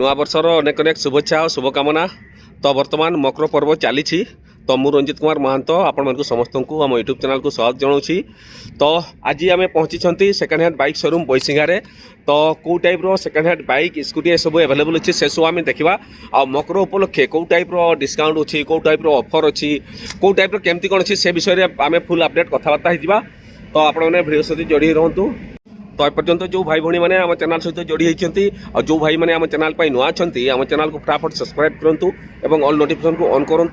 नुआ वर्षर अनेक अनेक शुभेच्छा और शुभकामना। तो बर्तमान मकर पर्व चली तो मु रंजित कुमार महांत आपण समस्त को आम यूट्यूब चैनल को स्वागत जनाऊँगी। तो आज आम पहुँची सेकेंड हैंड बाइक शोरूम बैसिंगारे। तो कौ type second hand bike scooty सब अवेलेबल अच्छी से सब आम देखा आ मकर उपलक्षे कौ टाइप डिस्काउंट अच्छी कौ टाइप ऑफर अच्छी कौ टाइप केमती कौन अच्छी से विषय में आम फुल अपडेट कथबार्ता होगा। तो आपने भिडियो सहित जोड़ी रहतु। तो एपर्यंत जो भाई भाई मैंने आम चैनल सहित जोड़ी होती और जो भाई मैंने आम चैनल पर नुआ अच्छा आम चैनल को फटाफट सब्सक्राइब करूँ और ऑल नोटिफिकेशन को ऑन करूँ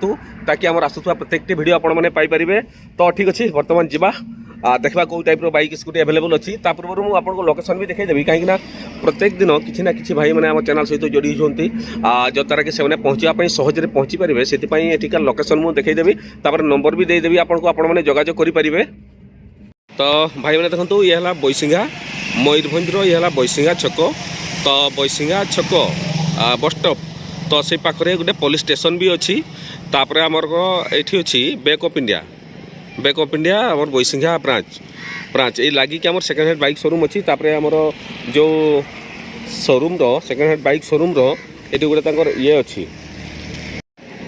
ताकि आम आसूवा प्रत्येक वीडियो आपने पाइपर। तो ठीक अच्छे बर्तमान जावा देखा कौ टाइप बाइक स्कूटी अवेलेबल अच्छी। पूर्व मुझे आपको लोकेशन भी देखदेवी कहीं प्रत्येक दिन किसी ना कि भाई मैंने आम चैनल सहित जोड़ी होती जद्वारा कि से पहुँचापी सहजरे पहुँची पारे से एठिका लोकेशन मुझे देखदेवी नंबर भी देदेवी आपको आपने जोगाजोग करेंगे। तो भाई मैंने देखो ये है बैसिंगा मयूरभंज ये है बैसिंगा छक। तो बैसिंगा छक बस स्टॉप तो से पाखे गोटे पुलिस स्टेशन भी अच्छी। तापर आमर ये अच्छी बैंक ऑफ इंडिया आम बैसिंगा ब्रांच ये लगिक आम सेकेंड हैंड बाइक शोरूम अच्छी। तापर आमर जो showroom second hand bike showroom ये गोटे ये अच्छी।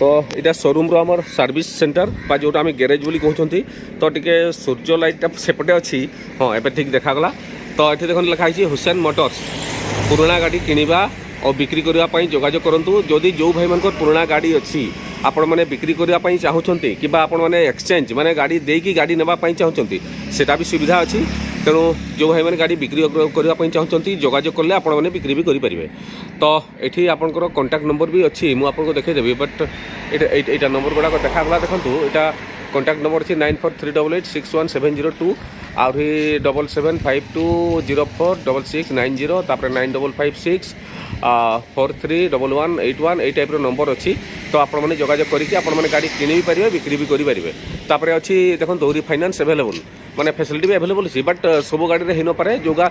तो यहाँ शोरूम आमर सर्विस सेंटर बा जोटा आम गैरेज बोली कहते। तो टी सूर्य लाइट सेपटे अच्छी हाँ एवं ठीक देखागला। तो ये देखो लिखाई हुसैन मोटर्स पुराना गाड़ी किणवा और बिक्री करने जोगाजोग करूँ। जदि जो भाई मान पुराना गाड़ी अच्छी आपण मैंने बिक्री करने चाहते कि आपण मैंने एक्सचेंज माने गाड़ी देकी गाड़ी नापी चाहते सेटा भी सुविधा अच्छी। तेणु जो भाई मैंने गाड़ी बिक्री करने चाहते जोगाजोग कले आपण मैंने बिक्री भी करेंगे। तो ये आपंकर कॉन्टैक्ट नंबर भी अच्छी मुझे देखदेवी बट यहाँ नंबर गुड़ाक देखागला। देखो यहाँ कॉन्टैक्ट नंबर अच्छी 9438861702 आहरी 7752046690 तापर 9556 431181 ये टाइप नंबर अच्छी। तो आपण मैंने जोगाजोग करके आपण मैंने गाड़ी किणी भी पारे बिक्री भी करेंगे। तापर अच्छी देखो दौरी फाइनान्स अवेलेबल माने फैसिलिटी भी अवेलेबल अच्छी बट सब गाड़ी में हो पारे जोगा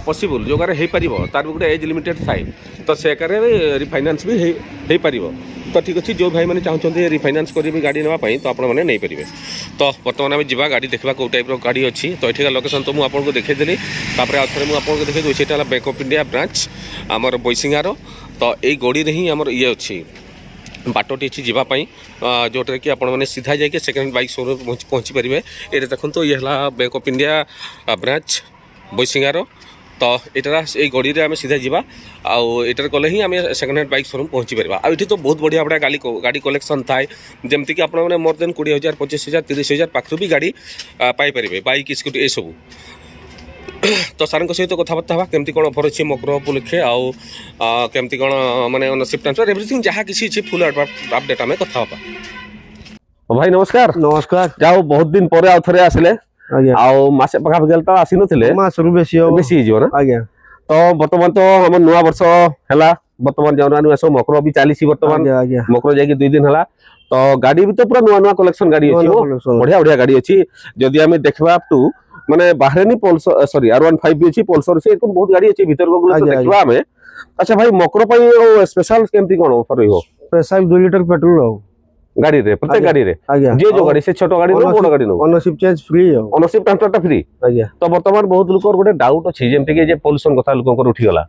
पॉसिबल जोगार हो पार तार भी गोटे एज लिमिटेड थाए। तो से रिफाइनान्स भी हो पार। तो ठीक अच्छे जो भाई मैंने चाहते रिफाइनान्स करी गाड़ी नापी तो आपने नहीं पारे। तो बर्तमान आम जा गाड़ी देखा कौ टाइप गाड़ी अच्छी। तो ये लोकेशन तो मुझे देखदेली आउे मुझे देखी से बैंक ऑफ इंडिया ब्रांच आमर बैसिंगार। तो यही गड़ी ही आमर ये अच्छी बाटटी अच्छी जावाई जोटा कि आपने सीधा जाकि सेकेंड हैंड बाइक शोरूम पहुँची पारे। ये देखो ये है बैंक ऑफ इंडिया ब्रांच बैसिंगार। तो यहाँ ये गड़ी में आम सीधा जावा आटर कले ही आम सेकेंड हैंड बाइक शोरूम पहुँची पार। आठी तो बहुत बढ़िया बढ़िया गाड़ी कलेक्शन थाए जमीक आपने मोर देन 20,000 25,000 30,000 पाखु भी गाड़ी पाइपर बाइक स्कूटी ये सब। तो सार सहित कथबार्ता हाँ केमती कौन ऑफर अच्छी मकर उपलक्षे आउ केमती कौन माने ओनरशिप ट्रांसफर एवरीथिंग जहाँ किसी अच्छी फुल अपडेट आम कथा भाई नमस्कार। नमस्कार जाओ बहुत दिन पर आउ थे आसिले मसे पखापाखि तो आसी बेसी ना आज्ञा। तो बर्तमान तो आम नुआ वर्ष है बर्तमान जनवरी मास मकर भी चली बर्तमान मकर जाकि 2 दिन है। तो गाड़ी भी तो पूरा नुआ नुआ कलेक्शन गाड़ी अच्छी बढ़िया बढ़िया गाड़ी अच्छी। जदि आम देखा टू माने बाहर पल्सर सॉरी R15 भी अच्छी पल्सर अच्छी बहुत गाड़ी अच्छी भीतर को देखा आम। अच्छा भाई मकर स्पेशल केमती कौन ऑफर रही स्पेशल 2 लीटर पेट्रोल गाड़ी रे प्रत्येक गाड़ी रे जे जो गाड़ी से छोट गाड़ी नो बड़ गाड़ी नो ownership change free ownership transfer free. तो बर्तमान बहुत लोक गोटे डाउट अच्छी जमती कि पोल्यूशन कथा लोक उठी गला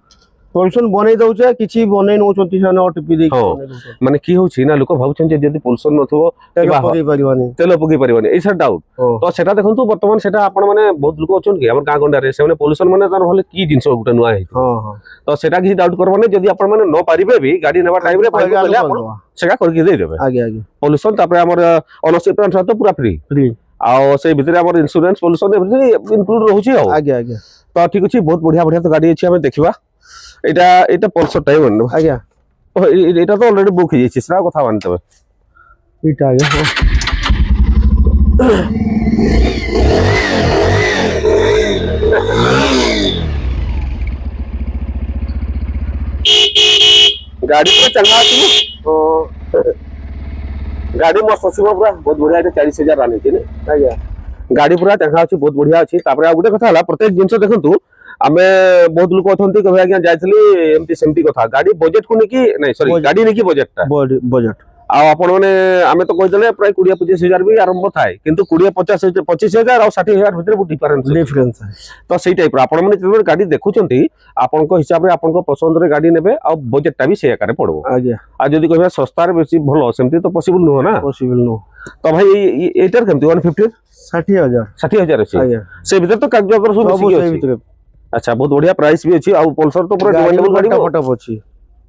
पोल्यूशन बनै दउचे किछि बनै नउचंती से ओटीपी दे माने की होछि ना लोक भाबुछन जे जदी पोल्यूशन नथो तेल पकई परिबानी ए सर डाउट। तो सेटा देखंतु बर्तमान सेटा आपण माने बहुत लोक अछन कि हमर गां गंडा रे से माने पोल्यूशन माने तार भले की जिंस गुटे नुआ है। तो सेटा किछि डाउट करबाने जदी आपण माने न पारिबे भी गाड़ी नेबा टाइम रे फाइल करले आपण सेटा करके दे देबे आगे पोल्यूशन। तापर हमर ओनरशिप ट्रांसफर तो पूरा फ्री आ से भीतर हमर इंश्योरेंस पोल्यूशन एवरीथिंग इंक्लूड रहउछि आगे। तो ठीक अछि बहुत बढ़िया बढ़िया तो गाड़ी अछि हमें देखिबा। एटा पल्सर टाइम आज्ञा। एटा तो ऑलरेडी बुक हो जाइए से कथा मानते एटा आज्ञा। गाड़ी पूरा चंगा अच्छी गाड़ी मस्त अच्छी पूरा बहुत बढ़िया 40,000 रानी थी आज्ञा। गाड़ी पूरा चंगा अच्छी बहुत बढ़िया अच्छी। गोटे कथा प्रत्येक जिन देखु आमे बहुत लोग कहते कि आज्ञा जाइली एमती सेमती कथा गाड़ी बजेट को नहीं सॉरी गाड़ी नहीं बजेट बजेट ଆଉ ଆପଣ ମାନେ ଆମେ ତ କହିଦେଲେ ପ୍ରାୟ 20-25 ହଜାର ବି ଆରମ୍ଭ ଥାଏ କିନ୍ତୁ 20-25 ହଜାର ଆଉ 60 ହଜାର ଭିତରେ ବହୁତ ଡିଫରେନ୍ସ डिफरेंस है ତ ସେଇ ଟାଇପର ଆପଣ ମାନେ ଯେତେବେଳେ ଗାଡି ଦେଖୁଛନ୍ତି ଆପଣଙ୍କ ହିସାବରେ ଆପଣଙ୍କ ପସନ୍ଦରେ ଗାଡି ନେବେ ଆଉ ବଜେଟଟା ବି ସେଇ ଆକାରରେ ପଡିବ आ गया ଆଉ ଯଦି କହିବା ଶସ୍ତାରେ ବେଶୀ ଭଲ ସେମିତି ତ ପସିବଲ ନୁହଁ ନା पॉसिबल नो ତ ଭାଇ ଏଇଟାର କେମିତି 150 60,000 60 ହଜାର ଅଛି आ गया ସେ ଭିତରେ ତ କାଗଜପତ୍ର ସବୁ सब ମିଶିକି सही ଅଛି भीतर ଆଚ୍ଛା ବହୁତ ବଢିଆ ପ୍ରାଇସ୍ ବି ଅଛି ଆଉ ପଲସର ତ ପୁରା गाड़ी ଡିମାଣ୍ଡେବଲ ଗାଡି फटा फटा पछी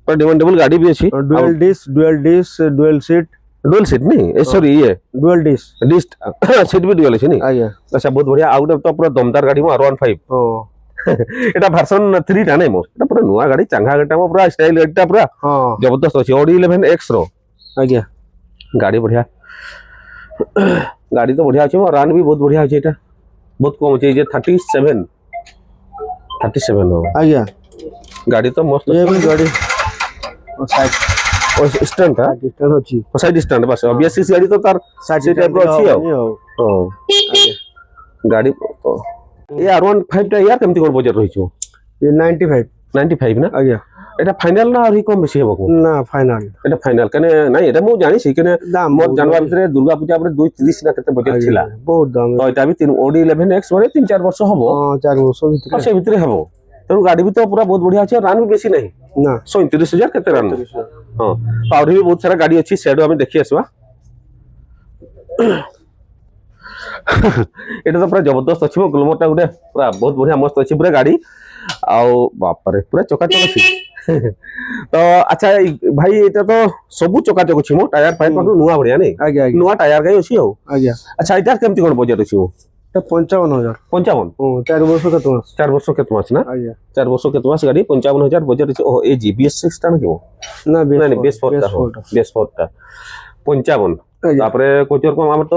ପୁରା ଡିମାଣ୍ଡେବଲ ଗାଡି ବି ଅଛି dual disc dual seat dual seat नहीं सॉरी ये डुअल डिस्क डिस्ट सीट भी डुअल है नहीं आ गया अच्छा बहुत बढ़िया आउट ऑफ तो पूरा दमदार गाड़ी मो R15 ओ এটা ভার্সন 3 টা নাই মো এটা পুরা নয়া গাড়ি চাঙ্গা গাড়িটা মো পুরা স্টাইল গাড়িটা পুরা हां জবরদস্ত আছে Audi 11X रो आ गया গাড়ি বঢ়িয়া গাড়ি তো বঢ়িয়া আছে মো রান भी बहुत बढ़िया আছে এটা बहुत कम আছে যে 37 हो आ गया गाड़ी तो मस्त ये भी गाड़ी और साइड और स्टैंड था डिस्टेंस अच्छी साइड स्टैंड बस ऑब्वियसली गाड़ी तो तार साइड से टाइप अच्छी है हां गाड़ी ये R15 टा यार केमती कोन बजट रहिছো ये 95 95 ना आ गया এটা ফাইনাল না আর কম বেশি হবো ना फाइनल এটা ফাইনাল কেন নাই এটা মু জানিছি কেন दाम মোর জানবা ভিতরে দুর্গা পূজা পরে 230 না কেতে বজেট ছিলা बहुत दाम তো এটা भी 3 Audi 11X মানে 3-4 ବର୍ଷ হবো हां 4 वर्ष আর भीतर সে ভিতরে হবো তেଣୁ গাড়ি ବି ତ ପୁରା ବହୁତ ବଢିଆ ଅଛି ରାନ ବି ବେଶୀ ନାହିଁ ना 37,000 କେତେ ରାନ ହଁ ତ ଆହୁରି ବି ବହୁତ ସାରା ଗାଡି ଅଛି ସେଡୁ ଆମେ ଦେଖି ଆସିବା এটা তো পুরা জবরদস্ত ଅଛି ମୋ ଗ୍ଲୋମରଟା ଗୋଟେ ପୁରା ବହୁତ ବଢିଆ ମସ୍ତ ଅଛି ପୁରା ଗାଡି ଆଉ ବାପରେ ପୁରା ଚକାଚକ ଅଛି ତ ଆଚ୍ଛା ଭାଇ ଏଇଟା ତ ସବୁ ଚକାଚକ ଅଛି ମୋ ଟାୟାର ଫାୟାର ପାଖରୁ ନୂଆ ବଢିଆ ନାଇଁ आ गया ନୂଆ ଟାୟାର ଗାଇ ଅଛି ଆଉ आ गया ଆଚ୍ଛା ଏଇଟା କେମିତି କଣ ବଜେଟ ଅଛି ମୋ 55,000 55 ओ 4 वर्ष का तो 4 ବର୍ଷ କେତେ ମାସ ନା आ गया 4 ବର୍ଷ କେତେ ମାସ ଗାଡି 55,000 ବଜେଟ ଅଛି ଓ ଏ GBS6 ଟା ନା କିବ ना ନାଇଁ ନାଇଁ ବେସ୍ 4 ଟା ବେସ୍ 4 ଟା 55 ତାପରେ କୋଚର କମ ଆମର ତ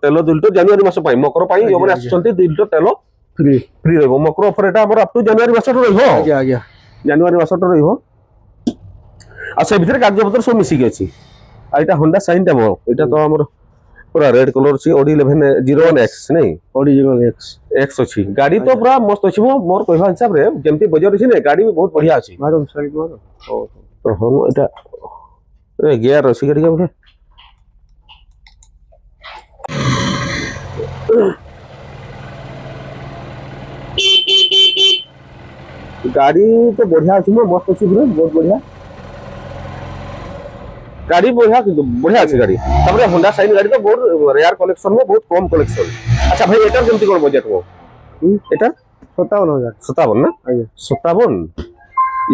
ତେଲ 2 ଲିଟର ଜାନୁଆରୀ ମାସ ପାଇଁ ମକର ପାଇଁ ଯୋଉମାନେ ଆସୁଛନ୍ତି 2 ଲିଟର ତେଲ फ्री ଫ୍ରି ରହିବ ମକର ଅଫର ଏଟା ଆମର ଅପ ଟୁ ଜାନୁଆରୀ ମାସରୁ ରହିବ आ गया ଜାନୁଆରୀ ମାସରୁ ରହିବ ଆଉ ସେ ଭିତରେ କାଗଜପତ୍ର ସବୁ ମିଶିକି ଅଛି ଆଉ ଏଟା ହୋଣ୍ଡା ସାଇନ୍ ଟା ଏଟା ତ ଆମର पूरा रेड कलर छी Audi 1101X नहीं ओरिजिनल X अछि गाड़ी तो पूरा मस्त अछि मोर कहवा हिसाब रे जेमती बजर अछि ने गाड़ी भी बहुत बढ़िया अछि मारो साइड मारो हम एटा ए गियर अछि गाड़ी का बोले गाड़ी तो बढ़िया अछि मस्त अछि पूरा बहुत बढ़िया गाड़ी बढ़िया बढ़िया अच्छी गाड़ी तापर होंडा साइन गाड़ी तो बहुत रेयर कलेक्शन में बहुत कम कलेक्शन अच्छा भाई एटार केमती कोन बजट हो एटा 57,000 57 ना आ गया 57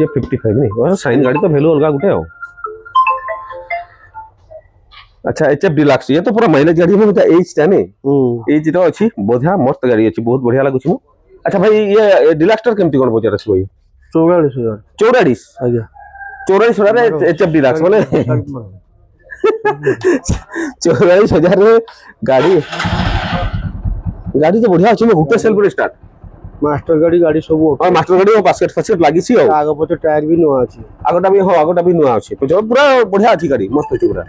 ये 55 नहीं और साइन गाड़ी तो वैल्यू अलग गुटे हो अच्छा HF डिलक्स ये तो पूरा माइलेज गाड़ी में बेटा एज टा नहीं एज रो अछि बढ़िया मस्त गाड़ी अछि बहुत बढ़िया लागु छि अच्छा भाई ये डिलक्स टर केमती कोन बजट अछि भाई 44,000 44 आ गया 44,000 HF डिलक्स माने 44,000 रे गाड़ी गाड़ी तो बढ़िया अछि में हुटे सेल्फ स्टार्ट मास्टर गाड़ी सब और मास्टर गाड़ी बास्केट फास्केट लागि छि हो आगे पछे टायर भी नुआ अछि आगोटा भी हो आगोटा भी नुआ अछि पूरा बढ़िया अछि गाड़ी मस्त अछि पूरा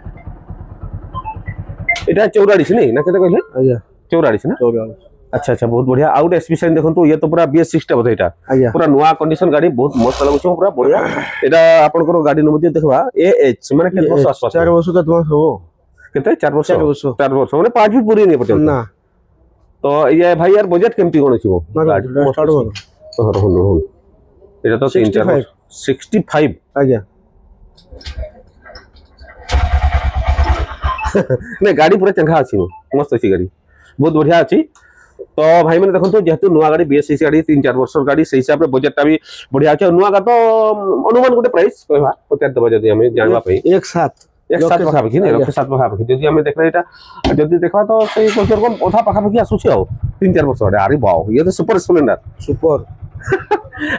एटा 44 नहीं ना केते कहले आ गया 44 ना 44 अच्छा अच्छा बहुत बढ़िया आउट एसपी साइन देखंतु ये तो पूरा BS6 टा बधे एटा आ गया पूरा नुआ कंडीशन गाड़ी बहुत मस्त लागु छि पूरा बढ़िया एटा आपन को गाड़ी नंबर देखबा AH माने केते वर्ष आसपास 4 वर्ष का तुम हो केते 4 वर्ष 4 वर्ष 4 वर्ष माने 5 भी पूरी नहीं पटे ना तो ये भाई यार बजट केमती कोन छि वो गाड़ी स्टार्ट हो हो एटा तो 3-4 65 आ गया नहीं गाड़ी पूरा चंगा अछि मस्त अछि गाड़ी बहुत बढ़िया अछि तो भाई मैंने देखो जेहेतु नुआ गाड़ी BS6 गाड़ी 3-4 वर्ष गाड़ी से हिसाब रे बजट भी बढ़िया अछि नुआ का तो अनुमान गोटे प्राइस कहबा पचार दबा जदी हमें जानबा पई एक साथ पाखा पाखी नहीं रखे 7 पाखा पाखी जदी हमें देखला एटा जदी देखबा तो सही कोचर को ओथा पाखा पाखी आसुछि आ 3-4 वर्ष गाड़ी अरे वाओ ये तो सुपर स्प्लेंडर सुपर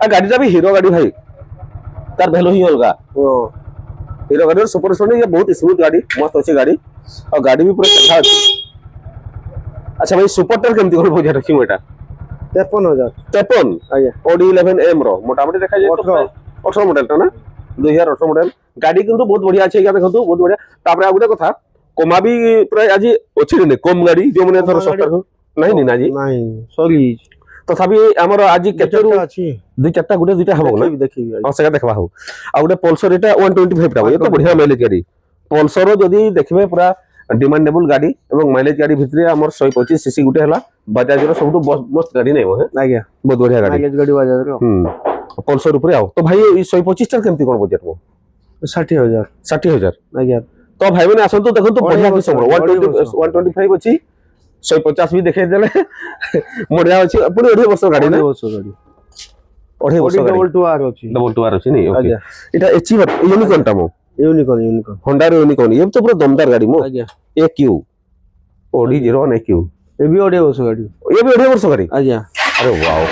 आ गाड़ी भी हीरो गाड़ी भाई तार वैल्यू ही अलगा हीरो गाड़ी सुपर स्प्लेंडर ये बहुत स्मूथ गाड़ी मस्त अछि गाड़ी और गाड़ी भी पूरा चंगा अछि अच्छा भाई सुपर टर केमती कोन बजट अछि मोटा 53,000 53 आ गया Audi 11M रो मोटामोटी देखा जाय तो 18 मॉडल टा ना 2018 मॉडल गाड़ी किंतु बहुत बढ़िया अछि या देखंतु बहुत बढ़िया तापर आ गुटे कथा कोमा भी प्राय आज अछि ने कम गाड़ी जो माने थोड़ा सस्ता नहीं ना जी नहीं सॉरी तथापि हमर आज केते रु अछि 2-4टा गुटे 2टा हबो ना देखिबी हां सेका देखबा हो आ गुटे पल्सर एटा 125 टा ये तो बढ़िया माइलेज गाड़ी ପଲସର ଯଦି ଦେଖିବେ ପୁରା ଡିମାଣ୍ଡେବୁଲ ଗାଡି ଏବଂ ମାଇଲେଜ ଗାଡି ଭିତରେ ଆମର 125 सीसी ଗୁଟେ ହେଲା ବାଜାଜର ସବୁଠୁ ମସ୍ତ ଗାଡି ନାହିଁ ଆଜ୍ଞା ବହୁତ ବଢିଆ ଗାଡି ମାଇଲେଜ ଗାଡି ବାଜାଜର ପଲସର ଉପରେ ଆଉ ତ ଭାଇ ଏଇ 125 ଟା କେମିତି କଣ ବଜେଟ 60,000 60,000 ଆଜ୍ଞା ତ ଭାଇ ମାନେ ଆସନ୍ତୁ ଦେଖନ୍ତୁ ବଢିଆ ଅଢେଇ କିସମ ବର୍ଷ, 125 ଅଛି 150 ବି ଦେଖେଇ ଦେଲେ ବଢିଆ ଅଛି ପୁଣି 2.5 ବର୍ଷ ଗାଡି ନା 2.5 ବର୍ଷ ଗାଡି 2.5 ବର୍ଷ ଗାଡି ଡବଲ 2R ଅଛି ଡବଲ 2R ଅଛି ନି ଓକେ ଆଜ୍ଞା এটা এচিভার ইউনিকর্নটা মো यूनिकॉर्न होंडा रो यूनिकॉर्न ये तो पूरा दमदार गाड़ी मो आज्ञा AQ ओडी 01 AQ ये भी 2.5 वर्ष गाड़ी ये भी 2.5 वर्ष गाड़ी आज्ञा अरे वाओ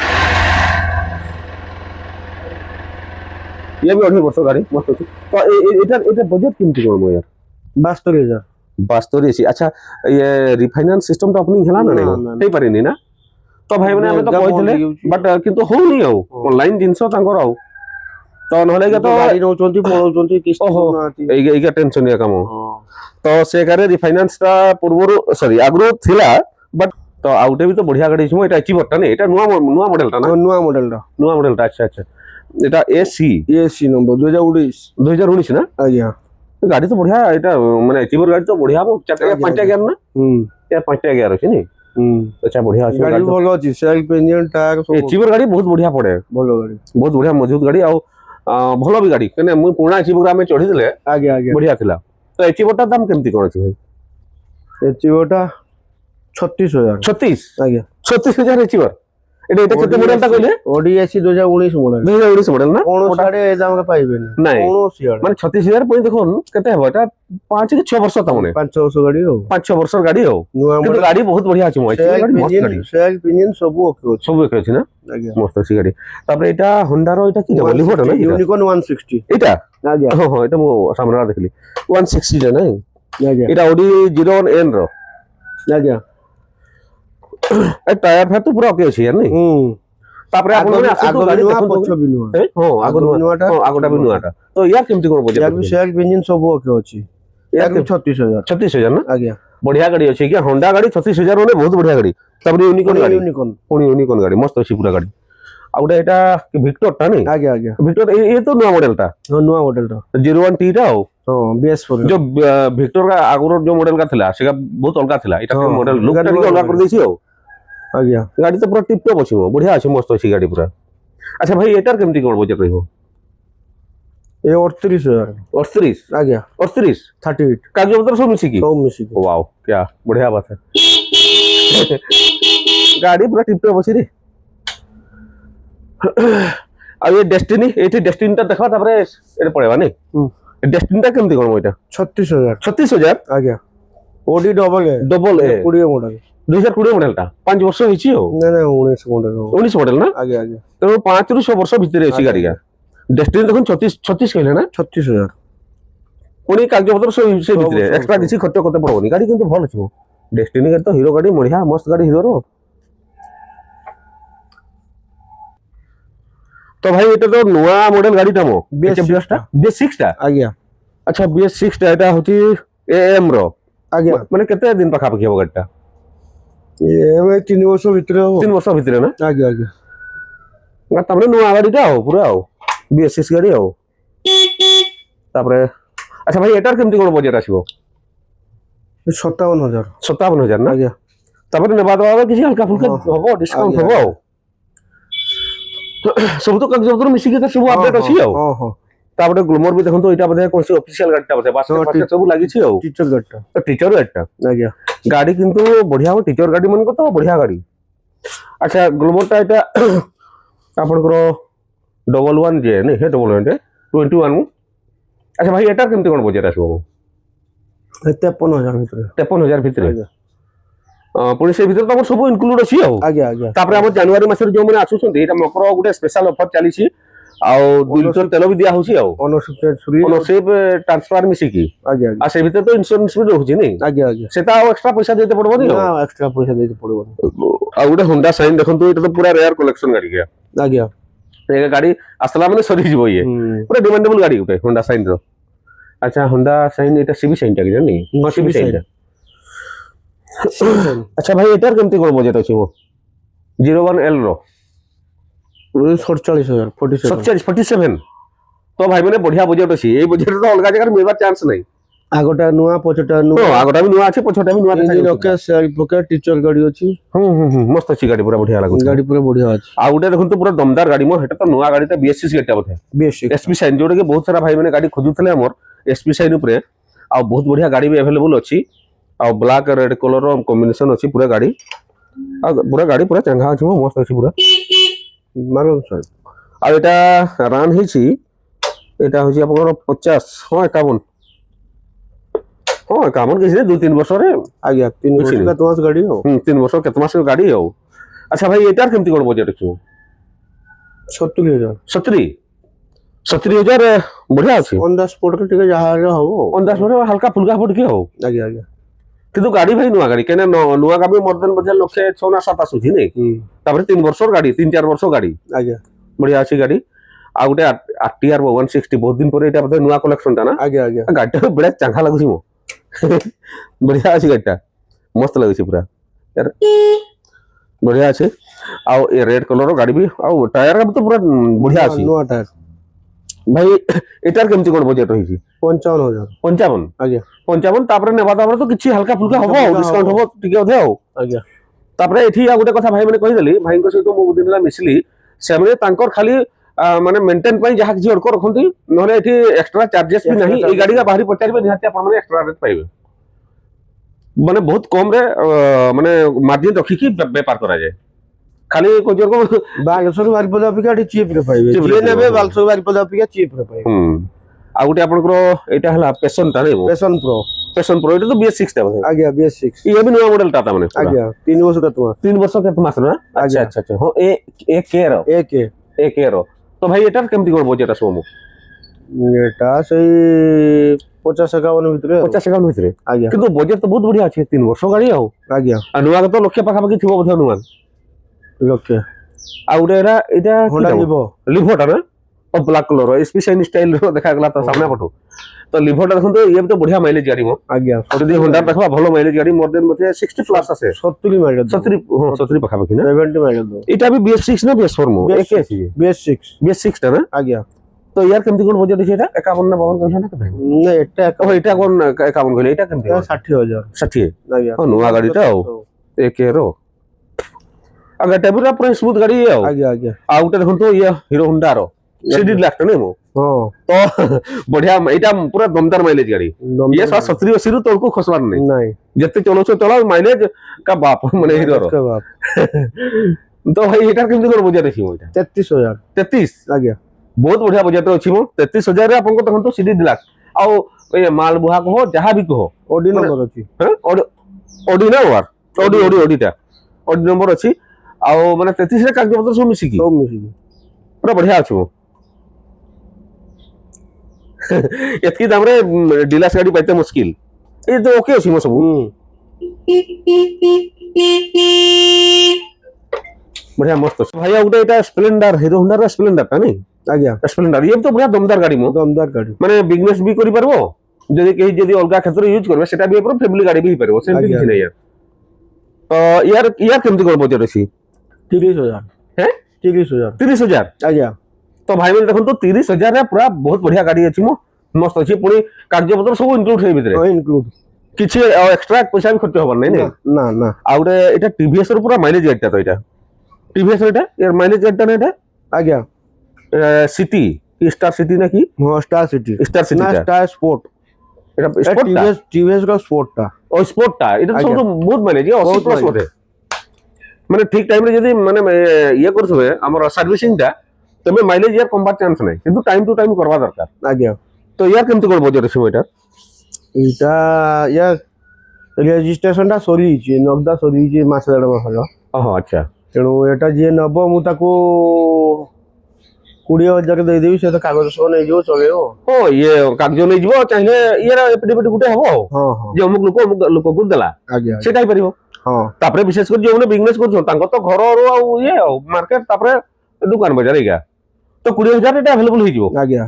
ये भी 2.5 वर्ष गाड़ी मस्त ଅଛି तो এটা बजट केमती कोन मो यार 72,000 72 एसी अच्छा ये रिफाइनेंस सिस्टम तो अपनी हेला ना ना, नहीं ना। हेई पारिनी ना तो भाई माने हमें तो एकदम कहथिले बंद ହେଇଯାଉଛି। बट किंतु होनी आउ ऑनलाइन जिंस तांकर आउ तो नहले के तो गाड़ी नौचंती पळौचंती किस्त ओहो नाती एइगा टेंशन या काम हां तो से गारे रिफाइनेंस ता पूर्वरु सॉरी आगरो थिला बट तो आउटे भी तो बढ़िया गाड़ी छमो एटा अचीवर ता ने एटा नुवा मॉडल ता ना नुआ मॉडल रा नुवा मॉडल ता अच्छा अच्छा एटा एसी एसी नंबर 2019 2019 ना आज्ञा गाड़ी तो बढ़िया एटा माने अचीवर गाड़ी तो बढ़िया मो चारटा आज्ञा, पांचटा गियर ना या पांचटा गियर अछि नी अच्छा बढ़िया अछि गाड़ी भलो अछि सेल्फ इंजन टायर सब अचीवर गाड़ी बहुत बढ़िया पड़े भलो गाड़ी बहुत बढ़िया मजबूत गाड़ी आ भलो भी गाड़ी कने मु पुराना अचीवर में चढ़ी दिले आगे आगे बढ़िया थिला तो अचीवर ता दाम केमती कोन अछि भाई एचीओटा 36,000 36 आगे 36,000 अचीवर এটা কেতে মডেলটা কইলে ओडीएसी 2019 मॉडल 2019 মডেল না কোন সাড়ে দাম কে পাইবেনি নাই। কোন সিয়াড়ে মানে 36,000 পই দেখুন কেতে হবে এটা 5 কি 6 বর্ষ তামনে 5 वर्ष गाड़ी हो 5-6 বর্ষর গাড়ি हो नुआ কিন্তু मॉडल গাড়ি বহুত বঢ়িয়া আছে মই গাড়ি মস্ত গাড়ি सेल्फ इंजन सब ओके अछि সব এক আছে না आगे মস্ত আছে গাড়ি তারপরে এটা হোন্ডার এটা কি লিভর না यूनिकॉर्न 160 এটা आगे হ্যাঁ হ্যাঁ এটা মো সামনে দেখলি 160 টা নাই आगे এটা অডি 01N র आगे এ টায়ার ফা তো পুরা ওকে আছে यार নাই তারপরে আপন মানে আসতো গাড়ি नुआ দেখুন पछ भी नुआ হ্যাঁ আগো नुआटा আগোটা भी नुआटा তো ইয়ার কেমতি কোন বজেট यार भी सेल्फ इंजन सब ओके अछि यार भी 36,000 36,000 ना आगे बढ़िया गाड़ी अच्छी क्या होंडा गाड़ी 36,000 माने बहुत बढ़िया गाड़ी तब यूनिकॉर्न गाड़ी यूनिकॉर्न पुणी यूनिकॉर्न गाड़ी मस्त अच्छी पूरा गाड़ी आ गोटे एटा विक्टर टा नहीं आगे आगे विक्टर ये तो नया मॉडल टा नुआ मॉडल रा 01T टा हो हां BS4 जो विक्टर का आगुर जो मॉडल का थिला सेगा बहुत अलगा थिला एटा हाँ, मॉडल लुक गाड़ी टा बहुत अलगा अलग। कर देछि हो आगे गाड़ी तो पूरा टिप टॉप अछि हो बढ़िया अछि मस्त अछि गाड़ी पूरा अच्छा भाई एटार केमती कोन बजट रहिबो ये 38,000 38 आगे 38 38 कागज पत्र सब मिसी की सब मिसी वाओ क्या बढ़िया बात है गाड़ी पूरा टिप टॉप अछि रे आ ये डेस्टिनी एठी डेस्टिनी ता देखा तापरे एटे पड़ेबा नै डेस्टिनी ता केमती कोन मोइटा 36,000 36,000 आगे ओडी डबल है डबल ए 20 मॉडल 2020 मॉडल टा 5 वर्ष हिची हो नहीं नहीं 19 मॉडल हो 19 मॉडल ना आगे आगे तो 5 रु 6 वर्ष भीतर अछि आगे, गाड़ी का डेस्टिनी देखुन 36 कहले ना 36,000 पुणी कागज पत्र सब से सब, भीतर सब, एक्स्ट्रा सब। किसी खर्च करते पड़बनी गाड़ी किंतु भल अछि डेस्टिनी गाड़ी तो हीरो गाड़ी बढ़िया मस्त गाड़ी हीरो रो तो भाई एटा तो नया मॉडल गाड़ी टा मो BS6 टा BS6 टा आगे अच्छा BS6 टा एटा होती AM रो आगे माने केते दिन पाखा पाखी हो गाड़ी टा ये में 3 वर्ष भीतर हो 3 वर्ष भीतर ना आगे आगे तापरे नया गाड़ी टा हो पूरा हो BS6 गाड़ी हो तापरे अच्छा भाई एटार केमती कोन बजट आसीबो 57,000 57,000 ना आगे तापरे नेबा दवा किसी हल्का फुल्का हाँ, होबो डिस्काउंट आगे, होबो सब तो कागज पत्र मिसी के तो सब अपडेट अछि हो हां हां तापरे ग्लूमर भी देखन तो एटा बदे कोनसी ऑफिशियल गाड़ी टा बदे हाँ, पास सब लागि छी हो टीचर गट्टा तो टीचर एटा आगे गाड़ी किंतु बढ़िया हो टीचर गाड़ी मन को तो बढ़िया गाड़ी अच्छा ग्लोमर टा एटा आपनकर 11 जे नहीं हे 11 जे 21 अच्छा भाई एटा केमती कोन बजट आसबो 53,000 भीतर 53,000 भितर आगे पुणी से भितर तो सब इनक्लूड अछि हो आगे आगे तापरे हम जनवरी मास जो माने आसुछन एटा मकर गुटे स्पेशल ऑफर चली छी आ 2 लिटर तेल भी दिया होछि आ ओनरशिप फ्री ओनरशिप ट्रांसफर मिसी की आगे आगे आ से भितर तो इंश्योरेंस भी रहउछि नहीं आगे आगे सेटा एक्स्ट्रा पैसा देते पड़बो नहीं ना एक्स्ट्रा पैसा देते पड़बो आ गुटे होंडा साइन देखन तो एटा तो पूरा रेयर कलेक्शन गाड़ी के आगे ये गाड़ी असला माने सरी जीवो ये पूरा डिमांडेबल गाड़ी गुटे होंडा साइन रो अच्छा होंडा साइन एटा सीबी साइन टा कि नहीं सीबी साइन अच्छा भाई एटार केमती कोन बजट अछि वो 01L रो 47,000 47 47 तो भाई माने बढ़िया बजट अछि ए बजट तो अलगा जगह मिलबा चांस नहीं ଆଗଟା ନୂଆ ପଛଟା ହଁ ନୂଆ ଆଗଟା ବି ନୂଆ ଅଛି ପଛଟା ବି ନୂଆ engine okay self okay teacher ଗାଡି ଅଛି ମସ୍ତ ଅଛି ଗାଡି ପୁରା ବଢିଆ ଲାଗୁଛି ଗାଡି ପୁରା ବଢିଆ ଅଛି ଆଉ ଗୋଟେ ଦେଖନ୍ତୁ ପୁରା ଦମଦାର ଗାଡି ମୋ ସେଟା ତ ନୂଆ ଗାଡିଟା BS6 ଗାଡିଟା ବୋଧେ ବେଶୀ SP ସାଇନ୍ ଯୋଉଟା କି ବହୁତ ସାରା ଭାଇ ମାନେ ଗାଡି ଖୋଜୁଥିଲେ ଆମର SP ସାଇନ୍ ଉପରେ ଆଉ ବହୁତ ବଢିଆ ଗାଡି ବି ଆଭେଲେବୁଲ ଅଛି ଆଉ ବ୍ଲାକ୍ ରେଡ୍ କଲର କମ୍ବିନେସନ ଅଛି ପୁରା ଗାଡି ଆଉ ପୁରା ଗାଡି ପୁରା ଚାଙ୍ଗା ଅଛି ମୋ ମସ୍ତ ଅଛି ପୁରା ମାରୁନ ସାର୍ ଆଉ ଏଟା ରାନ୍ ହେଇଛି ଏଟା ହଉଛି ଆପଣଙ୍କର 50 ହଁ 51 ହଁ 51 କିଛି ନାହିଁ 2-3 ବର୍ଷରେ ଆଜ୍ଞା 3 ବର୍ଷ ବୁଝିଲି। କେତେ ମାସ ଗାଡି ଆଉ 3 ବର୍ଷ କେତେ ମାସ ଗାଡି ଆଉ ଆଚ୍ଛା ଭାଇ ଏଟାର କେମିତି କଣ ବଜେଟ୍ ଅଛି 70,000 70,000 ବଢିଆ ଅଛି ଅନ୍ ଦ ସ୍ପଟରେ ଟିକେ ଯାହା ହେଲେ ହବ ଅନ୍ଦାଜ ପରେ ହାଲକା ଫୁଲକା ହବ ଟିକେ ଆଉ ଆଜ୍ଞା ଆଜ୍ଞା କିନ୍ତୁ ଗାଡି ଭାଇ ନୂଆ ଗାଡି କାହିଁକି ନୂଆ ଗାଡି ମର୍ଦ୍ଦନ ବୋଧେ ଲକ୍ଷେ 6-7 ଆସୁଛି ନାଇଁ ତାପରେ 3 ବର୍ଷର ଗାଡି 3-4 ବର୍ଷ ଗାଡି ଆଜ୍ଞା ବଢିଆ ଅଛି ଗାଡି ଆଉ ଗୋଟେ RTR 160 ବହୁତ ଦିନ ପରେ ଏଇଟା ବୋଧେ ନୂଆ କଲେକ୍ସନ ଟା ନା ଆଜ୍ଞା ଆଜ୍ଞା ଗାଡିଟା ବଢିଆ ଚାଙ୍ଗା ଲାଗୁଛି ମୋ ବଢିଆ ଅଛି ଗାଡିଟା ମସ୍ତ ଲାଗୁଛି ପୁରା ବଢିଆ ଅଛି ଆଉ ଏ ରେଡ୍ କଲର ଗାଡି ବି ଆଉ ଟାୟାର ବି ତ ପୁରା ବଢିଆ ଅଛି ନୂଆ ଟାୟାର ଭାଇ ଏଟାର କେମିତି କଣ ବଜେଟ୍ ରହିଛି 55,000 55 ଆଜ୍ଞା 55 ତାପରେ ନେବା ତାପରେ ତ କିଛି ହାଲକା ଫୁଲକା ହବ ଆଉ ଡିସକାଉଣ୍ଟ ହବ ଟିକେ ଅଧେ ଆଉ ଆଜ୍ଞା ତାପରେ ଏଠି ଆଉ ଗୋଟେ କଥା ଭାଇ ମାନେ କହିଦେଲି ଭାଇଙ୍କ ସହିତ ମୁଁ ଦିନ ହେଲା ମିଶିଲି ସେମାନେ ତାଙ୍କର ଖାଲି ମାନେ ମେଣ୍ଟେନ ପାଇଁ ଯାହା କିଛି ଅର୍କ ରଖନ୍ତି ନହେଲେ ଏଠି ଏକ୍ସଟ୍ରା ଚାର୍ଜେସ୍ ବି ନାହିଁ ଏଇ ଗାଡିଟା ବାହାରି ପଚାରିବେ ନିହାତି ଆପଣ ମାନେ ଏକ୍ସଟ୍ରା ରେଟ୍ ପାଇବେ ମାନେ ବହୁତ କମ ରେ ମାନେ ମାର୍ଜିନ ରଖିକି ବେପାର କରାଯାଏ ଖାଲି ବାଲେଶ୍ୱର ବାରିପଦା ଅପେକ୍ଷା ଏଠି ଚିପ୍ ରେ ପାଇବେ Cheap ରେ ଯିଏ ନେବେ ପାଇବେ, ବାଲେଶ୍ୱର ବାରିପଦା ଅପେକ୍ଷା ଚିପ୍ ରେ ପାଇବେ ଆଉ ଗୋଟେ ଆପଣଙ୍କର ଏଇଟା ହେଲା ପେସନଟା ନାଇଁ ପେସନ୍ ପ୍ରୋ ପେସନ ପ୍ରୋ ଏଇଟା ତ BS6 ଟା ବୋଧେ ଆଜ୍ଞା BS6 ଇଏ ବି ନୂଆ ମଡେଲ ଟା ମାନେ ଆଜ୍ଞା 3 ବର୍ଷ କେତେ ମାସ 3 ବର୍ଷ କେତେ ମାସ ନା ଆଚ୍ଛା ଆଜ୍ଞା। ଆଚ୍ଛା ଆଚ୍ଛା ହଁ ଏ କେ ର ଏକ ଏ କେ ର ତ ଭାଇ ଏଟାର କେମିତି କଣ ବଜେଟ୍ ଆସିବ ମୁଁ ଏଟା ସେଇ 50-51 ଭିତରେ ଆଉ। 50-51 ଭିତରେ ଆଜ୍ଞା କିନ୍ତୁ ବଜେଟ୍ ତ ବହୁତ ବଢିଆ ଅଛି 3 ବର୍ଷ ଗାଡି ଆଉ ଆଜ୍ଞା ନୂଆ ତ ଲକ୍ଷେ ପାଖାପାଖି ଥିବ ବୋଧେ ନୂଆ ଲକ୍ଷେ ଆଉ ଗୋଟେ ଏଇଟା ହୋଣ୍ଡା ଲିଭୋ ଲିଭୋଟା ନା black colour SP shine style ର ଦେଖାଗଲା ତ ସାମ୍ନା ପଟୁ ତ ଲିଭୋଟା ଦେଖନ୍ତୁ ଇଏ ବି ତ ବଢିଆ ମାଇଲେଜ ଗାଡି ମୋ ଆଜ୍ଞା ଯଦି ହୋଣ୍ଡା ଦେଖବା ଭଲ ମାଇଲେଜ ଗାଡି ମୋର ଦେନ ମତେ 60 ପ୍ଲସ୍ ଆସେ 70 ମାଇଲେଜ 70 ହଁ 70 ପାଖାପାଖି ନା 70 ମାଇଲେଜ ଦବ ଏଇଟା ବି BS6 ନା BS4 ମୋ ଏକେ ଅଛି BS6 BS6 ଟା ନା ଆଜ୍ଞା ତ ୟାର କେମିତି କଣ ବଜେଟ୍ ଅଛି ଏଟା 51 ନା 52 କହିଲା ନା କେତେ ନା ଏଟା ଓ ଏଇଟା କଣ 51 କହିଲେ ଏଇଟା କେମିତି 60,000 60 ଆଜ୍ଞା ହଁ ନୂଆ ଗାଡିଟା ଆଉ ଏକେ ର ଆଉ ଗାଡିଟା ବି ପୁରା ସ୍ମୁଥ ଗାଡି ଆଉ ଆଜ୍ଞା ଆଜ୍ଞା ଆଉ ଗୋଟେ ଦେଖନ୍ତୁ ଇଏ ହିରୋ ହୋଣ୍ଡାର ସିଡି ଲାଷ୍ଟ ନାଇଁ ମୋ ହଁ ତ ବଢିଆ ଏଇଟା ପୁରା ଦମଦାର ମାଇଲେଜ ଗାଡି ଇଏ 70-80 ରୁ ତଳକୁ ଖସବାର ନାହିଁ ନାଇଁ ଯେତେ ଚଲଉଛ ଚଲାଅ ମାଇଲେଜ କା ବାପ ମାନେ ହିରୋର इसका बाप ତ ଭାଇ ଏଇଟା କେମିତି କଣ ବଜେଟ୍ ଦେଖିବ ଏଇଟା 33,000 33 ଆଜ୍ଞା ବହୁତ ବଢିଆ ବଜେଟ୍ ଅଛି ମୋ 33,000 ରେ ଆପଣଙ୍କୁ ଦେଖନ୍ତୁ ସିଡି ଡିଲାକ୍ସ ଆଉ ଏ ମାଲ ବୁହା କହ ଯାହା ବି କହ ଓଡି ମାନେ ନମ୍ବର ଅଛି ଅଡି ନା ୱାର ଅଡିଟା ଅଡି ନମ୍ବର ଅଛି ଆଉ ମାନେ 33 ରେ କାଗଜପତ୍ର ସବୁ ମିଶିକି ସବୁ ମିଶିକି ପୁରା ବଢିଆ ଅଛି ମୋ ଏତିକି ଦାମରେ ଡିଲାକ୍ସ ଗାଡି ପାଇତେ ମୁସ୍କିଲ ଏଇ ତ ଓକେ ଅଛି ମୋ ସବୁ ବଢିଆ ମସ୍ତ ଅଛି ଭାଇ ଆଉ ଗୋଟେ ଏଇଟା ସ୍ପ୍ଲେଣ୍ଡର ହିରୋ ହୋଣ୍ଡାର ସ୍ପ୍ଲେଣ୍ଡର ଟା ନାଇଁ ଆଜ୍ଞା ସ୍ପ୍ଲେଣ୍ଡର ଇଏ ତ ବଢିଆ ଦମଦାର ଗାଡି ମୋ ଦମଦାର ଗାଡି ମାନେ ବିଜନେସ ବି କରିପାରିବ ଯଦି କେହି ଯଦି ଅଲଗା କ୍ଷେତ୍ରରେ ୟୁଜ କରିବେ ସେଟା ବି ଫ୍ୟାମିଲି ଗାଡି ବି ହେଇପାରିବ ସେମିତି ଆଜ୍ଞା କିଛି ନାହିଁ ତ ୟାର କେମିତି କଣ ବଜେଟ୍ ଅଛି 30,000 ହେଁ 30,000 30,000 ଆଜ୍ଞା ତ ଭାଇ ମାନେ ଦେଖନ୍ତୁ 30,000 ରେ ପୁରା ବହୁତ ବଢିଆ ଗାଡି ଅଛି ମୋ ମସ୍ତ ଅଛି ପୁଣି କାର୍ଯ୍ୟପତ୍ର ସବୁ ଇନକ୍ଲୁଡ ହେଇ ଭିତରେ ଇନକ୍ଲୁଡ କିଛି ଏକ୍ସଟ୍ରା ପଇସା ବି ଖର୍ଚ୍ଚ ହବାର ନାହିଁ ନା ନା ଆଉ ଗୋଟେ ଏଇଟା TVS ର ପୁରା ମାଇଲେଜ ଗାଡିଟା ତ ଏଇଟା TVS ଏଇଟା ମାଇଲେଜ ଗାଡିଟା ନା ଏଇଟା ଆଜ୍ଞା ସିଟି स्टार सिटी ना की हाँ स्टार सिटी स्टार सिटी ना टा स्टार स्पोर्ट এটা স্পোর্ট টা टीवीएस का स्पोर्ट टा ও স্পোর্ট টা এটা তো আজ্ঞা। সব বহুত মাইলেজ 80 ବହୁତ প্লাস mileage। মধ্যে মানে ঠিক টাইম রে যদি মানে ইয়ে করছবে আমার সার্ভিসিং টা তবে মাইলেজ ইয়ার কমবার চান্স নাই কিন্তু টাইম টু টাইম করবা দরকার আজ্ঞা তো ইয়ার কেমতি কোন বজেট আছে এটা এটা या ରେଜିଷ୍ଟ୍ରେସନ ଟା ସରିଯାଇଛି ନଗଦା ସରିଯାଇଛି ମାସ ଦେଢ଼ ମାସ ହେଲା ଓହୋ ଆଚ୍ଛା ତେଣୁ ଏଟା ଯିଏ ନବ ମୁଁ ତାକୁ 20,000 ଦେଇଦେବି ସେ ତ କାଗଜ ସବୁ ନେଇଯିବ ଚଳେଇବ ଓ ଇଏ କାଗଜ ନେଇ ଯିବ ଚାହିଁଲେ ଇଏର ଏପିଡିପିଡି ଗୋଟେ ହବ ଆଉ ହଁ ହଁ ଯେ ଅମୁକ ଲୋକକୁ ଦେଲା ଆଜ୍ଞା ସେଟା ହେଇପାରିବ ହଁ ତାପରେ ବିଶେଷ କରି ଯେଉଁମାନେ ବିଜନେସ କରୁଛନ୍ତି ତାଙ୍କ ତ ଘରରୁ ଆଉ ଇଏ ଆଉ ମାର୍କେଟ ତାପରେ ଦୋକାନ ବଜାର ଏଇକା ତ 20,000 ଏଟା ଆଭେଲେବୁଲ ହେଇଯିବ ଆଜ୍ଞା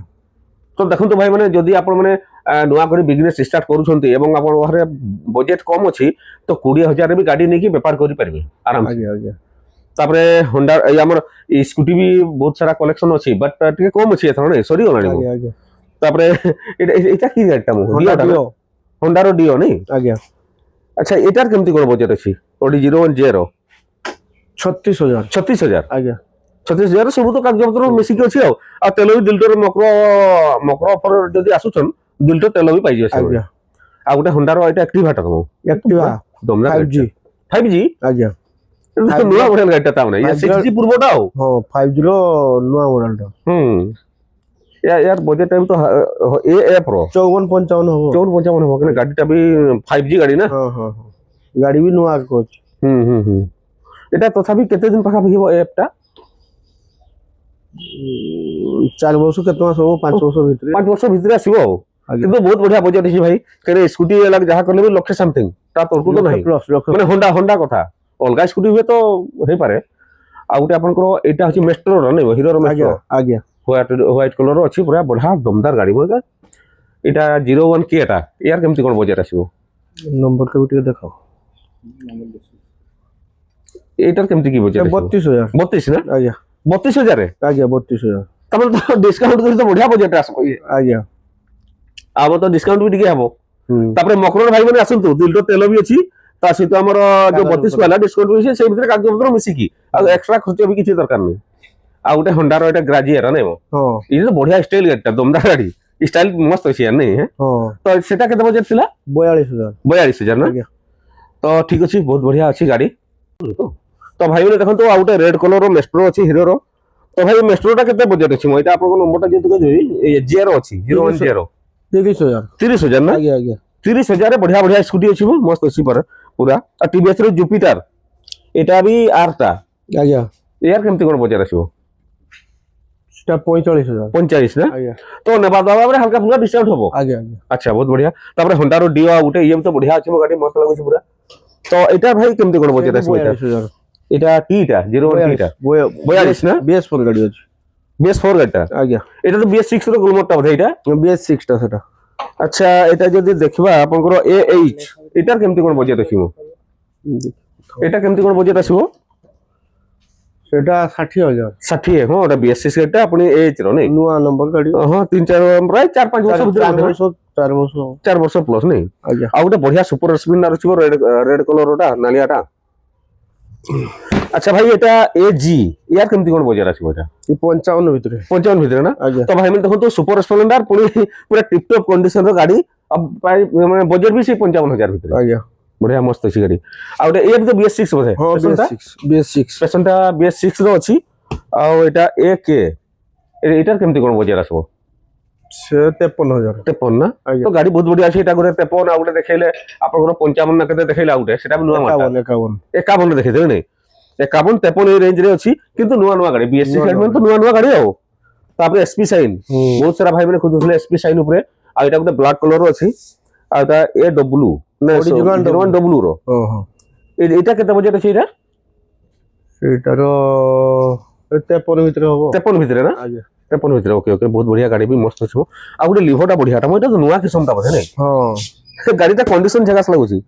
ତ ଦେଖନ୍ତୁ ଭାଇ ମାନେ ଯଦି ଆପଣ ମାନେ ନୂଆ କରି ବିଜନେସ ଷ୍ଟାର୍ଟ କରୁଛନ୍ତି ଏବଂ ଆପଣଙ୍କ ଘରେ ବଜେଟ କମ ଅଛି ତ 20,000 ରେ ବି ଗାଡି ନେଇକି ବେପାର କରିପାରିବେ ଆରାମସେ ଆଜ୍ଞା ଆଜ୍ଞା ତାପରେ ହୋଣ୍ଡା ଏଇ ଆମର ଏଇ ସ୍କୁଟି ବି ବହୁତ ସାରା କଲେକ୍ସନ ଅଛି ବଟ୍ ଟିକେ କମ ଅଛି ଏଥର ନାଇଁ ସରିଗଲାଣି ଆଜ୍ଞା ଆଜ୍ଞା ତାପରେ ଏଇଟା କି ଗାଡିଟା ମୁଁ ହୋଣ୍ଡା ଡିଓ ହୋଣ୍ଡାର ଡିଓ ନାଇଁ ଆଜ୍ଞା ଆଚ୍ଛା ଏଟାର କେମିତି କ'ଣ ବଜେଟ୍ ଅଛି ଅଡି 01J ର 36,000 36,000 ଆଜ୍ଞା 36,000 ସବୁ ତ କାଗଜପତ୍ର ମିଶିକି ଅଛି ଆଉ ତେଲ ବି 2 ଲିଟର ମକର ଅଫର ଯଦି ଆସୁଛନ୍ 2 ଲିଟର ତେଲ ବି ପାଇଯିବ ସେ ଆଜ୍ଞା ଆଉ ଗୋଟେ ହୋଣ୍ଡାର ଏଟା ଆକ୍ଟିଭାଟା ତମ Activa 5G 5G ଆଜ୍ଞା ନୂଆ ମଡେଲ ଗାଡିଟା ତା ମାନେ 6G ପୂର୍ବଟା ଆଉ ହଁ 5G ର ନୂଆ ମଡେଲଟା यार बजट टाइम तो ए एफ रो 54-55 ହବ 54-55 हो कि गाड़ी टा भी 5G गाड़ी ना ହଁ ହଁ ହଁ ଗାଡି ବି ନୂଆ ଅଛି এটা তথাপি কেতে দিন পাখা ভিব এপ টা 4 ବର୍ଷ କେତେ ମାସ ହବ 5 ବର୍ଷ ଭିତରେ 5 ବର୍ଷ ଭିତରେ ଆସିବ ଆଉ କିନ୍ତୁ ବହୁତ ବଢିଆ ବଜେଟ ଅଛି ଭାଇ କାରଣ ସ୍କୁଟି ହେଲା ଯାହା କଲେ ବି ଲକ୍ଷେ समथिंग ତା ତଳକୁ ତ ନାହିଁ ମାନେ होंडा होंडा କଥା ଅଲଗା ସ୍କୁଟି ହୁଏ ତ ହେଇ ପାରେ ଆଉ ଗୋଟେ ଆପଣଙ୍କର ଏଟା ଅଛି ମେଷ୍ଟ୍ରୋ ର ନାଇଁ ହିରୋ ର ମେଷ୍ଟ୍ରୋ ଆଜ୍ଞା व्हाइट कलर अच्छी पूरा बढ़िया दमदार गाड़ी बोलगा एटा 01 की एटा यार केमती कोन बजट आसीबो नंबर के भी देखाओ एटार केमती की बजट 32,000 32 ना आज्ञा 32,000 आज्ञा 32,000 तमन तो डिस्काउंट कर तो बढ़िया बजट आसबो आज्ञा आबो तो डिस्काउंट भी दिगे हबो तापरे मकरर भाई माने आसंतु 2 लीटर तेल भी अछि ता सहित हमर जो 32 वाला डिस्काउंट भी से भीतर कागज पत्र मिसी की आ एक्स्ट्रा खर्च भी किछि दरकार नै आ गोटे होंडा रो एटा ग्राजिएर नै हां ये तो बढ़िया स्टाइल गाड़ी दमदार गाड़ी स्टाइल मस्त अछि यार नहीं है हां तो सेटा केते बजट थिला 42,000 ना तो ठीक अछि बहुत बढ़िया अछि गाड़ी तो भाई ने देखन तो आ गोटे रेड कलर रो मेस्ट्रो अछि हीरो रो तो भाई मेस्ट्रो टा केते बजट अछि मोइटा आपन को नंबर टा जेतु के जोई जेरो अछि 01 30,000 ना आज्ञा आज्ञा 30,000 रे बढ़िया बढ़िया स्कूटी अछि मस्त अछि पर पूरा आ टीवीएस रो जुपिटर एटा भी आर टा आज्ञा यार केमती कोन बजट आसीबो सेटा 45,000 45 ना आज्ञा तो नेबा दबा रे हल्का फुल्का डिस्काउंट होबो आज्ञा आज्ञा अच्छा बहुत बढ़िया तापर होंडा रो डिओ उटे ये तो बढ़िया अछि गाड़ी मस्त लागै छै पूरा तो एटा भाई केमती कोन बजट आसीबो 42,000 एटा टी टा 01 टी टा 42 ना BS4 गाड़ी अछि BS4 गाड़ी आज्ञा एटा तो BS6 रो ग्लूमर टा बोधे एटा BS6 टा सेटा अच्छा एटा जदी देखबा आपनकर AH एटा केमती कोन बजट आसीबो एटा केमती कोन बजट आसीबो सेटा 60,000 60 हां ओटा BS6 गाड़ी अपनी एज रो नै नुआ नंबर गाड़ी हां 3-4 प्राय 4-5 वर्ष भीतर 4 वर्ष प्लस नै आज्ञा आ गोटे बढ़िया सुपर स्प्लेंडर अछि रेड कलर टा नालियाटा अच्छा भाई एटा AG यार केमती कोन बजट आसीबो एटा 55 ভিতরে 55 ভিতরে না आज्ञा तो भाई मैं देखो तो सुपर स्प्लेंडर पूरा टिप टॉप कंडीशन रो गाड़ी अब माने बजट भी से 55,000 ভিতরে आज्ञा बढ़िया मस्त अछि गाड़ी आ ओटे ए तो BS6 बोधे हां BS6 पेशेंटा BS6 रो अछि आ एटा AK एटार केमती कोन बजट आसबो से 53,000 53 ना तो गाड़ी बहुत बढ़िया अछि एटा गोटे 53 आ गोटे देखैले आपन 55 ना केते देखैले आ गोटे सेटा भी नुवा माटा 51 देखैते नै 51 53 ए रेंज रे अछि किंतु नुवा नुवा गाड़ी BS6 सेगमेंट तो नुवा नुवा गाड़ी हो तापर SP साइन बहुत सारा भाई माने खोजुले SP साइन ऊपर आ एटा गोटे ब्लैक कलर रो अछि आ एटा AW ना 01W रो हां एटा केते बजट अछि एटा सेटार 53 ভিতরে হবো 53 ভিতরে না आज्ञा 53 ভিতরে ओके ओके बहुत बढ़िया गाड़ी भी मस्त अछि आ गोटे लिभरटा बढ़िया टा मोइटा तो नुवा किस्म ता बोधे नै हां गाड़ीटा कंडीशन झकास लागुची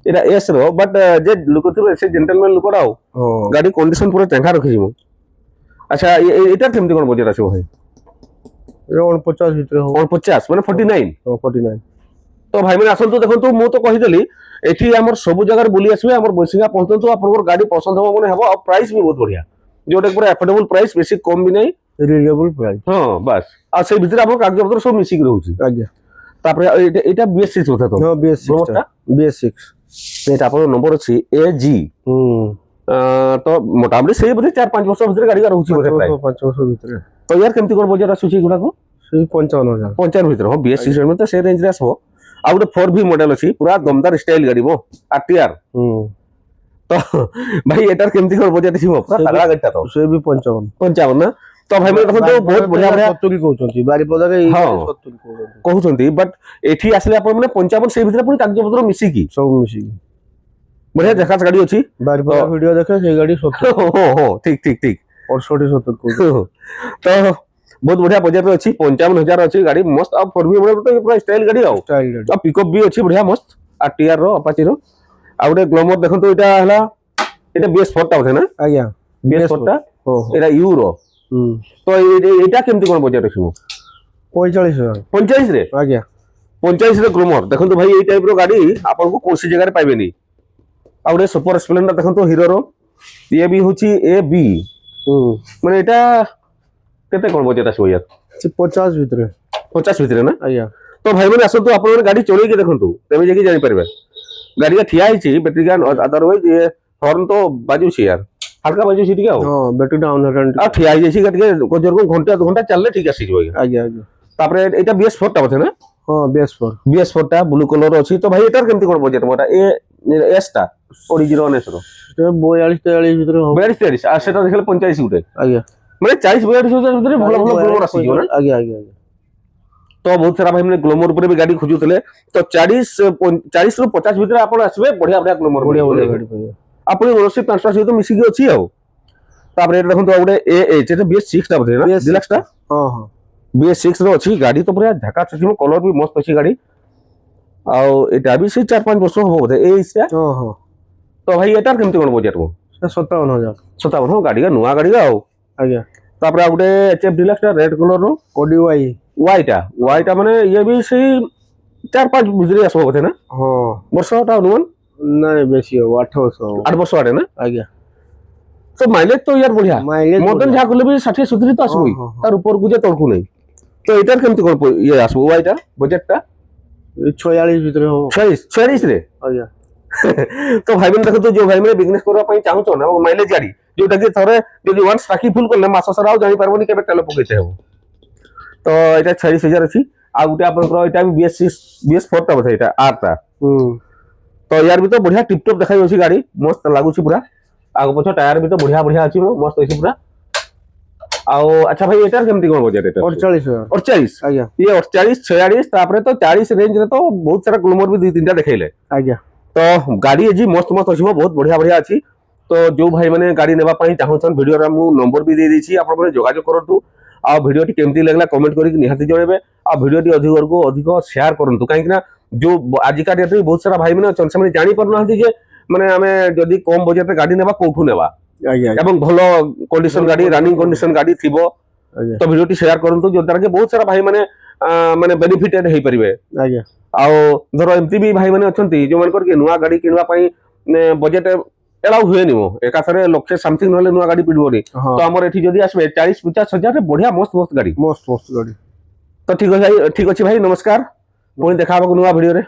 एटा एस रो बट जे लुक थिबे से जेंटलमैन लुक राव गाड़ी कंडीशन पूरा टेंगा रखि जिमु अच्छा एटा केमती कोन बजट आछो भाई 49 ভিতরে হবো 49 माने 49 49 तो भाई माने आसंतु देखंतु मु तो कहि देली एठी हमर सब जगह बोली आसबे हमर बसिंगा पहुंचंतु आपनकर गाड़ी पसंद हो माने हबो और प्राइस भी बहुत बढ़िया जोटे पूरा अफोर्डेबल प्राइस बेसी कम भी नहीं रिजनेबल प्राइस हां बस आ से भीतर आपन कागज पत्र सब मिसी के रहउची आज्ञा तापर एटा BS6 होता तो हां BS6 एटा आपन नंबर अछि AG तो मोटामोटी से बोधे 4-5 वर्ष भीतर गाड़ी रहउची बोधे प्राइस 5 वर्ष ভিতরে तो यार केमती कोन बजट आसुची गुडा को से 55,000 55 भीतर हां BS6 में तो से रेंज रे आसबो आ गोटे 4V मॉडल अछि पूरा दमदार स्टाइल गाड़ी मो RTR तो भाई एटार केमती कोन बजट अछि मो पूरा तगड़ा गाड़ी तो से भी 55 ना तो भाई मैं देखो तो बहुत बढ़िया बढ़िया 70 कहउछंती बारी पदारे 70 कहउछंती कहउछंती बट एठी आसले अपन माने 55 से भीतर पुनी कागज पत्र मिसी की सब मिसी बढ़िया देखास गाड़ी अछि बारी पदा वीडियो देखे से गाड़ी 70 हो ठीक ठीक ठीक 68 70 कहउछ तो बहुत बढ़िया बजट में अच्छी 55,000 अच्छी गाड़ी मस्त अब 4V मॉडल तो पूरा स्टाइल गाड़ी आओ स्टाइल गाड़ी अब पिकअप भी अच्छी बढ़िया मस्त RTR रो अपाची रो आ गोटे ग्लैमर देखंतु एटा हला एटा BS4 टा होथे ना आज्ञा BS4 टा हो एटा यू रो तो एटा केमती कोन बजट अछि 45,000 45 रे आज्ञा 45 ଗ୍ଲୋମର ଦେଖନ୍ତୁ ଭାଇ ଏଇ ଟାଇପ ର ଗାଡି ଆପଣଙ୍କୁ କୌଣସି ଜାଗାରେ ପାଇବେନି। ଆଉ ଗୋଟେ ସୁପର ସ୍ପ୍ଲେଣ୍ଡର ଦେଖନ୍ତୁ ହିରୋର ଇଏ ବି ହଉଛି AB ମାନେ ଏଇଟା କେତେ କଣ ବଜେଟ୍ ଆସିବ ୟାର? 50 ଭିତରେ 50 ଭିତରେ ନା? ଆଜ୍ଞା। ତ ଭାଇ ମାନେ ଆସନ୍ତୁ ଆପଣମାନେ ଗାଡି ଚଲେଇକି ଦେଖନ୍ତୁ ତେବେ ଯାଇକି ଜାଣିପାରିବେ। ଗାଡିଟା ଠିଆ ହେଇଛି ବ୍ୟାଟେରୀ ଗାନ୍ ଅଦରୱାଇଜ ଇଏ ହର୍ନ ତ ବାଜୁଛି ୟାର ହାଲକା ବାଜୁଛି ଟିକେ ଆଉ। ହଁ ବ୍ୟାଟେରୀ ଡାଉନ ହେଲାଣି ଆଉ ଠିଆ ହେଇଯାଇଛି ଟିକେ ଘଣ୍ଟା 2 ଘଣ୍ଟା ଚାଲିଲେ ଠିକ ଆସିଯିବ ଆଜ୍ଞା। ଆଜ୍ଞା ଆଜ୍ଞା। ତାପରେ ଏଇଟା BS4 ଟା ବୋଧେ ନା? ହଁ BS4 ଟା ବ୍ଲୁ କଲର ଅଛି। ତ ଭାଇ ଏଟାର କେମିତି କଣ ବଜେଟ୍ ମୋଟା ଏସ୍ ଟା ଓଡିଜିର ଅନେସର 42 43 ଭିତରେ ହବ। 42 43 ଆଉ ସେଟା ଦେଖିଲେ 85 ଗୋଟେ ଆଜ୍ଞା। ମାନେ 40 42 ହଜାର ଭିତରେ ଭଲ ଭଲ ଗ୍ଲୋମର ଆସିଯିବ ନା? ଆଜ୍ଞା ଆଜ୍ଞା ଆଜ୍ଞା। ତ ବହୁତ ସାରା ଭାଇ ମାନେ ଗ୍ଲୋମର ଉପରେ ବି ଗାଡି ଖୋଜୁଥିଲେ ତ 40 ରୁ 50 ଭିତରେ ଆପଣ ଆସିବେ ବଢିଆ ବଢିଆ ଗ୍ଲୋମର ବଢିଆ ବଢିଆ ଗାଡି ପାଇବେ। ଆପଣ ଓନରସିପ ଟ୍ରାନ୍ସଫର ସହିତ ମିଶିକି ଅଛି ଆଉ। ତାପରେ ଏଟା ଦେଖନ୍ତୁ ଆଉ ଗୋଟେ AH ଏଟା BS6 ଟା ବୋଧେ ନା? ଡିଲକ୍ସ ଟା ହଁ ହଁ BS6 ର ଅଛି ଗାଡି ତ ପୁରା ଝାକାସ ଅଛି କଲର ବି ମସ୍ତ ଅଛି ଗାଡି। ଆଉ ଏଟା ବି ସେଇ 4-5 ବର୍ଷ ହବ ବୋଧେ AH ଟା। ହଁ ହଁ। ତ ଭାଇ ଏଟାର କେମିତି କଣ ବଜେଟ୍ ହବ? 57,000 57 ଗାଡି가 ନୂଆ ଗାଡି가 ଆଉ। ଆଜ୍ଞା। ତାପରେ ଆଉ ଗୋଟେ HF ଡିଲକ୍ସ ଟା ରେଡ୍ କଲର ର Audi Y ଟା ମାନେ ଇଏ ବି ସେଇ 4-5 ଭିତରେ ଆସିବ ବୋଧେ ନା? ହଁ ବର୍ଷଟା ଅନୁମାନ ନାଇଁ ବେଶୀ ହବ 8 ବର୍ଷ ହବ। 8 ବର୍ଷ ଆଡେ ନା? ଆଜ୍ଞା। ତ ମାଇଲେଜ ତ ୟାର ବଢିଆ ମାଇଲେଜ ମଡର୍ନ ଯାହା କଲେ ବି 60 70 ତ ଆସିବ ତାର ଉପରକୁ ଯେ ତଳକୁ ନାହିଁ। ତ ଏଟାର କେମିତି କଣ ଇଏ ଆସିବ Y ଟା ବଜେଟ୍ ଟା? 46 ଭିତରେ ହବ। 46 ରେ ଆଜ୍ଞା। ତ ଭାଇ ମାନେ ଦେଖନ୍ତୁ ଯୋଉ ଭାଇ ମାନେ ବିଜନେସ କରିବା ପାଇଁ ଚାହୁଁଛ ନା ମାଇଲେଜ ଗାଡି ଯୋଉଟା କି ଥରେ ଯଦି ୱାନ୍ସ ଟାଙ୍କି ଫୁଲ କଲେ ମାସ ସାରା ଆଉ ଜାଣିପାରିବନି କେବେ ତେଲ ପକେଇତେ ହବ। ତ ଏଇଟା 46,000 ଅଛି। ଆଉ ଗୋଟେ ଆପଣଙ୍କର ଏଇଟା ବି BS4 ଟା ବୋଧେ ଏଇଟା R ଟା। ତ ୟାର ବି ତ ବଢିଆ ଟିପଟପ ଦେଖାଯାଉଛି ଗାଡି ମସ୍ତ ଲାଗୁଛି ପୁରା। ଆଗ ପଛ ଟାୟାର ବି ତ ବଢିଆ ବଢିଆ ଅଛି ମସ୍ତ ଅଛି ପୁରା। ଆଉ ଆଚ୍ଛା ଭାଇ ଏଟାର କେମିତି କଣ ବଜେଟ୍? ଏଟା 48 ଆଜ୍ଞା। ଇଏ 48 46 ତାପରେ ତ 40 ରେଞ୍ଜ ରେ ତ ବହୁତ ସାରା ଗ୍ଲୋମର ବି 2-3ଟା ଦେଖେଇଲେ। ଆଜ୍ଞା। ତ ଗାଡି ଆଜି ମସ୍ତ ମସ୍ତ ଅଛି ବହୁତ ବଢିଆ ବଢିଆ ଅଛି। ତ ଯୋଉ ଭାଇ ମାନେ ଗାଡି ନେବା ପାଇଁ ଚାହୁଁଛନ୍ତି ଭିଡିଓରେ ମୁଁ ନମ୍ବର ବି ଦେଇଦେଇଛି ଆପଣ ମାନେ ଯୋଗାଯୋଗ କରନ୍ତୁ। ଆଉ ଭିଡିଓଟି କେମିତି ଲାଗିଲା କମେଣ୍ଟ କରିକି ନିହାତି ଜଣାଇବେ। ଆଉ ଭିଡିଓଟି ଅଧିକରୁ ଅଧିକ ସେୟାର କରନ୍ତୁ କାହିଁକି ନା ଯୋଉ ଆଜିକା ଡେଟ୍ରେ ବହୁତ ସାରା ଭାଇ ମାନେ ଅଛନ୍ତି ସେମାନେ ଜାଣିପାରୁନାହାନ୍ତି ଯେ ମାନେ ଆମେ ଯଦି କମ ବଜେଟରେ ଗାଡି ନେବା କୋଉଠୁ ନେବା ଏବଂ ଭଲ କଣ୍ଡିସନ ଗାଡି ରନିଂ କଣ୍ଡିସନ ଗାଡି ଥିବ। ତ ଭିଡିଓଟି ସେୟାର କରନ୍ତୁ ଯଦ୍ୱାରା କି ବହୁତ ସାରା ଭାଇ ମାନେ ବେନିଫିଟେଡ ହେଇପାରିବେ। ଆଜ୍ଞା। ଆଉ ଧର ଏମିତି ବି ଭାଇ ମାନେ ଅଛନ୍ତି ଯୋଉମାନଙ୍କର କି ନୂଆ ଗାଡି କିଣିବା ପାଇଁ ବଜେଟ ଏଲାଉ ହୁଏନି ଏକାଥରେ ଲକ୍ଷେ ସମଥିଙ୍ଗ ନହେଲେ ନୂଆ ଗାଡି ପିଡିବନି। ତ ଆମର ଏଠି ଯଦି ଆସିବେ 40-50 ହଜାରରେ ବଢିଆ ମସ୍ତ ମସ୍ତ ଗାଡି। ମସ୍ତ ଗାଡି। ତ ଠିକ ଅଛି ଭାଇ ନମସ୍କାର ପୁଣି ଦେଖା ହବାକୁ ନୂଆ ଭିଡିଓରେ।